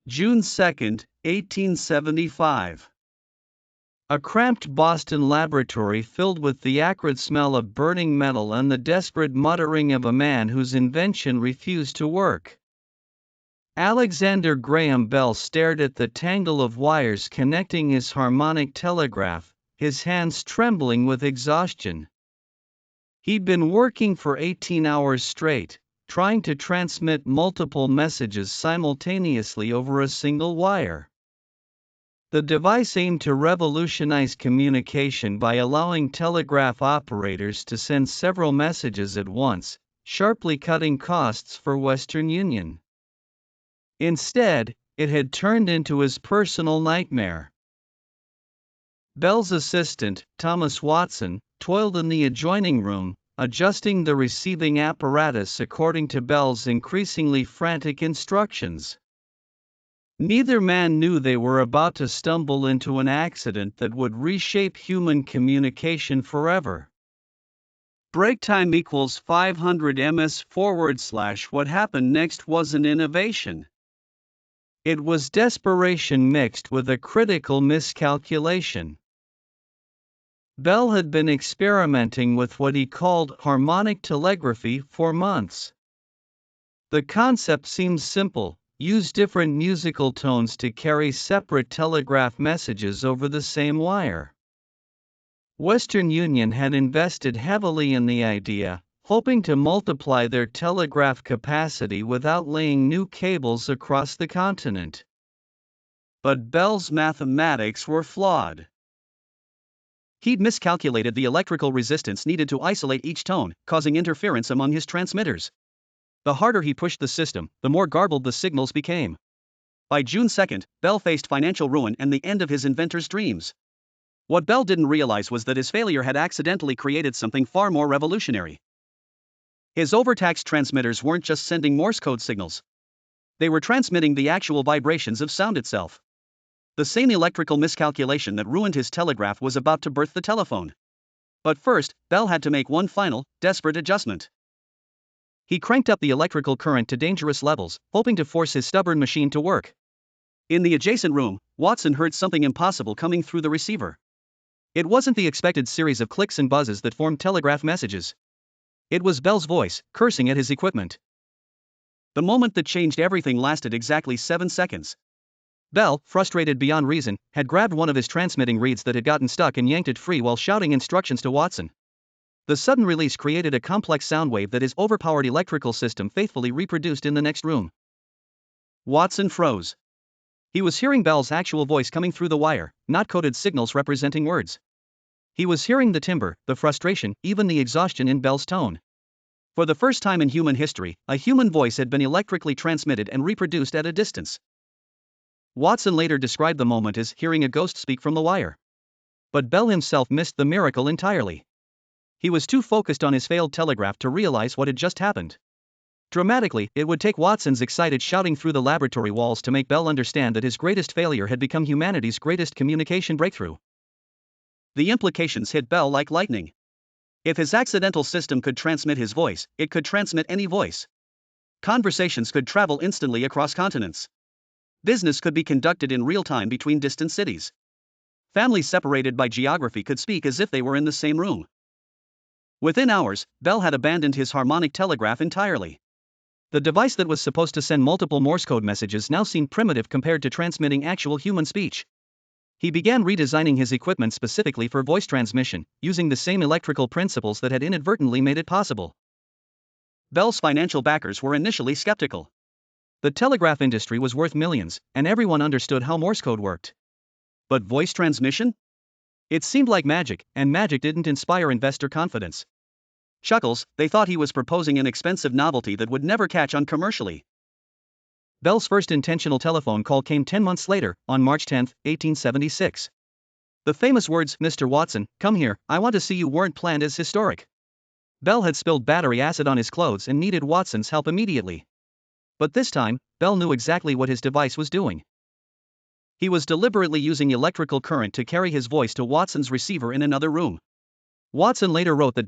June 2, 1875. A cramped Boston laboratory filled with the acrid smell of burning metal and the desperate muttering of a man whose invention refused to work. Alexander Graham Bell stared at the tangle of wires connecting his harmonic telegraph, his hands trembling with exhaustion. He'd been working for 18 hours straight, trying to transmit multiple messages simultaneously over a single wire. The device aimed to revolutionize communication by allowing telegraph operators to send several messages at once, sharply cutting costs for Western Union. Instead, it had turned into his personal nightmare. Bell's assistant, Thomas Watson, toiled in the adjoining room, adjusting the receiving apparatus according to Bell's increasingly frantic instructions. Neither man knew they were about to stumble into an accident that would reshape human communication forever. Break time equals 500 ms / what happened next was an innovation. It was desperation mixed with a critical miscalculation. Bell had been experimenting with what he called harmonic telegraphy for months. The concept seemed simple: use different musical tones to carry separate telegraph messages over the same wire. Western Union had invested heavily in the idea, hoping to multiply their telegraph capacity without laying new cables across the continent. But Bell's mathematics were flawed. He'd miscalculated the electrical resistance needed to isolate each tone, causing interference among his transmitters. The harder he pushed the system, the more garbled the signals became. By June 2, Bell faced financial ruin and the end of his inventor's dreams. What Bell didn't realize was that his failure had accidentally created something far more revolutionary. His overtaxed transmitters weren't just sending Morse code signals. They were transmitting the actual vibrations of sound itself. The same electrical miscalculation that ruined his telegraph was about to birth the telephone. But first, Bell had to make one final, desperate adjustment. He cranked up the electrical current to dangerous levels, hoping to force his stubborn machine to work. In the adjacent room, Watson heard something impossible coming through the receiver. It wasn't the expected series of clicks and buzzes that formed telegraph messages. It was Bell's voice, cursing at his equipment. The moment that changed everything lasted exactly 7 seconds. Bell, frustrated beyond reason, had grabbed one of his transmitting reeds that had gotten stuck and yanked it free while shouting instructions to Watson. The sudden release created a complex sound wave that his overpowered electrical system faithfully reproduced in the next room. Watson froze. He was hearing Bell's actual voice coming through the wire, not coded signals representing words. He was hearing the timbre, the frustration, even the exhaustion in Bell's tone. For the first time in human history, a human voice had been electrically transmitted and reproduced at a distance. Watson later described the moment as hearing a ghost speak from the wire. But Bell himself missed the miracle entirely. He was too focused on his failed telegraph to realize what had just happened. Dramatically, it would take Watson's excited shouting through the laboratory walls to make Bell understand that his greatest failure had become humanity's greatest communication breakthrough. The implications hit Bell like lightning. If his accidental system could transmit his voice, it could transmit any voice. Conversations could travel instantly across continents. Business could be conducted in real time between distant cities. Families separated by geography could speak as if they were in the same room. Within hours, Bell had abandoned his harmonic telegraph entirely. The device that was supposed to send multiple Morse code messages now seemed primitive compared to transmitting actual human speech. He began redesigning his equipment specifically for voice transmission, using the same electrical principles that had inadvertently made it possible. Bell's financial backers were initially skeptical. The telegraph industry was worth millions, and everyone understood how Morse code worked. But voice transmission? It seemed like magic, and magic didn't inspire investor confidence. Chuckles, they thought he was proposing an expensive novelty that would never catch on commercially. Bell's first intentional telephone call came 10 months later, on March 10, 1876. The famous words, "Mr. Watson, come here, I want to see you," weren't planned as historic. Bell had spilled battery acid on his clothes and needed Watson's help immediately. But this time, Bell knew exactly what his device was doing. He was deliberately using electrical current to carry his voice to Watson's receiver in another room. Watson later wrote that